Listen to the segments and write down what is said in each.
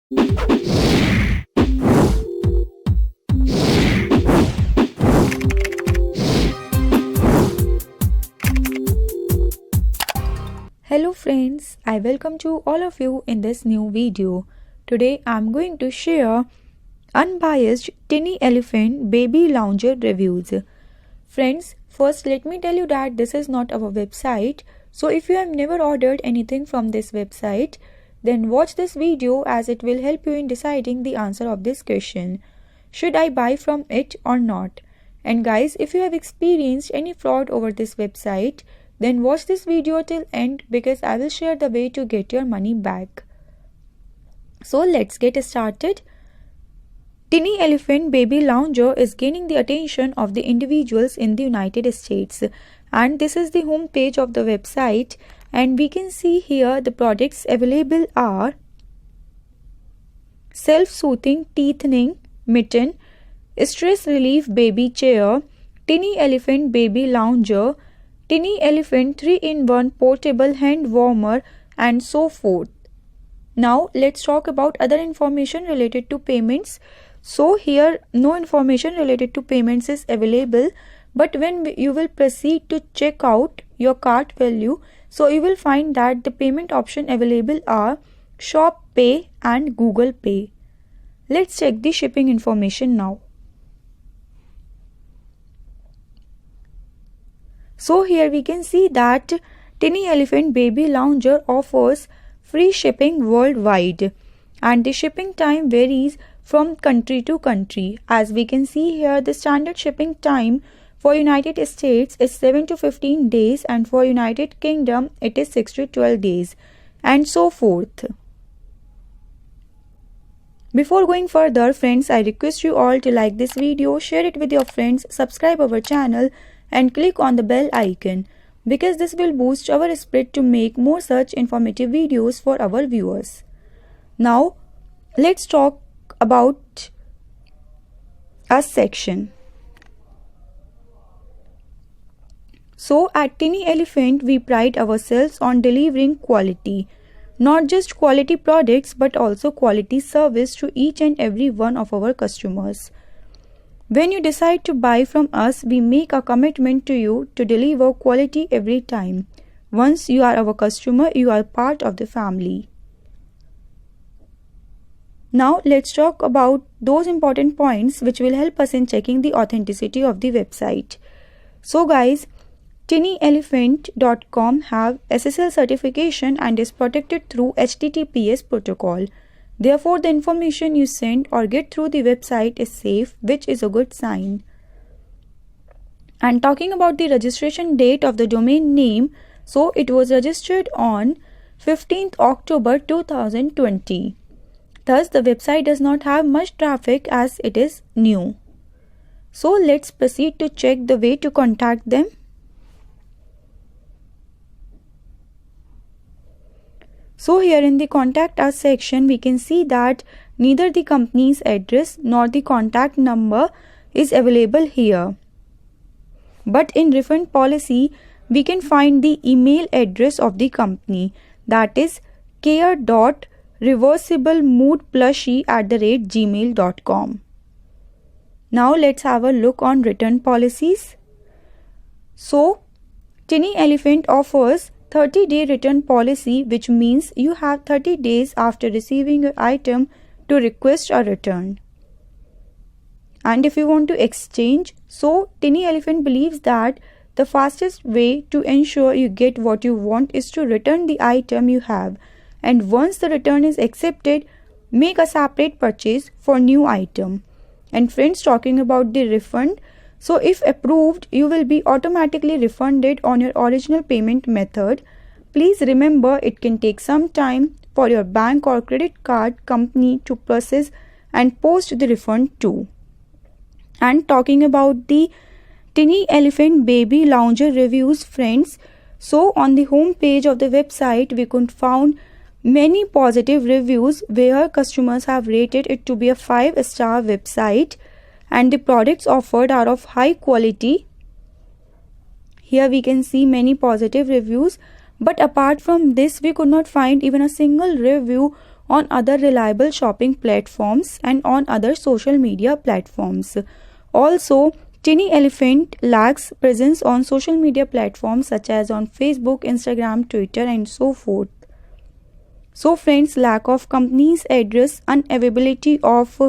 Hello friends, I welcome to all of you in this new video. Today I'm going to share unbiased Tiny Elephant Baby Lounger reviews. Friends, first let me tell you that this is not our website. So if you have never ordered anything from this website, then watch this video as it will help you in deciding the answer of this question. Should I buy from it or not? And guys, if you have experienced any fraud over this website, then watch this video till end because I will share the way to get your money back. So let's get started. Tiny Elephant Baby Lounger is gaining the attention of the individuals in the United States, and this is the home page of the website, and we can see here the products available are self-soothing teething mitten, stress relief baby chair, Tiny Elephant Baby Lounger, Tiny Elephant 3-in-1 portable hand warmer, and so forth. Now let's talk about other information related to payments. So here no information related to payments is available, but when you will proceed to check out your cart value, so you will find that the payment option available are Shop Pay and Google Pay. Let's check the shipping information now. So here we can see that Tiny Elephant Baby Lounger offers free shipping worldwide, and the shipping time varies from country to country. As we can see here, the standard shipping time for United States is 7 to 15 days, and for United Kingdom it is 6 to 12 days, and so forth. Before going further, friends, I request you all to like this video, share it with your friends, subscribe our channel, and click on the bell icon because this will boost our spirit to make more such informative videos for our viewers. Now let's talk about a section. So at Tiny Elephant we pride ourselves on delivering quality, not just quality products but also quality service to each and every one of our customers. When you decide to buy from us, we make a commitment to you to deliver quality every time. Once you are our customer, you are part of the family. Now let's talk about those important points which will help us in checking the authenticity of the website. So guys, tinyelephant.com have SSL certification and is protected through HTTPS protocol. Therefore, the information you send or get through the website is safe, which is a good sign. And talking about the registration date of the domain name, so it was registered on 15th October 2020. Thus, the website does not have much traffic as it is new. So, let's proceed to check the way to contact them. So here in the contact us section, we can see that neither the company's address nor the contact number is available here. But in refund policy, we can find the email address of the company, that is care.reversiblemoodplushie@gmail.com. Now let's have a look on return policies. So Tiny Elephant offers 30-day return policy, which means you have 30 days after receiving your item to request a return. And if you want to exchange, so Tiny Elephant believes that the fastest way to ensure you get what you want is to return the item you have, and once the return is accepted, make a separate purchase for new item. And friends, talking about the refund, so if approved, you will be automatically refunded on your original payment method. Please remember, it can take some time for your bank or credit card company to process and post the refund too. And talking about the Tiny Elephant Baby Lounger reviews, friends, so on the home page of the website we could found many positive reviews where customers have rated it to be a 5-star website, and the products offered are of high quality. Here we can see many positive reviews, but apart from this we could not find even a single review on other reliable shopping platforms and on other social media platforms. Also, Tiny Elephant lacks presence on social media platforms such as on Facebook, Instagram, Twitter, and so forth. So friends, lack of company's address, unavailability of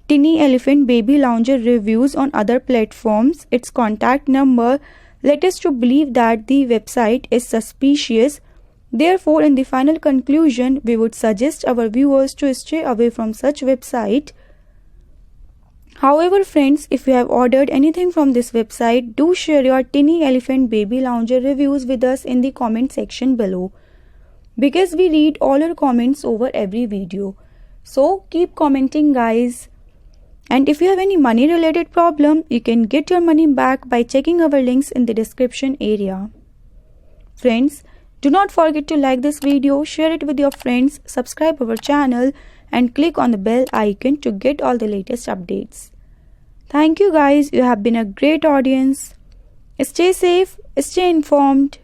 Tiny Elephant baby lounger reviews on other platforms, its contact number led us to believe that the website is suspicious. Therefore, in the final conclusion, we would suggest our viewers to stay away from such website. However, friends, if you have ordered anything from this website, do share your Tiny Elephant baby lounger reviews with us in the comment section below, because we read all your comments over every video. So keep commenting, guys. And if you have any money related problem, you can get your money back by checking our links in the description area. Friends, do not forget to like this video, share it with your friends, subscribe our channel and click on the bell icon to get all the latest updates. Thank you guys, you have been a great audience. Stay safe, stay informed.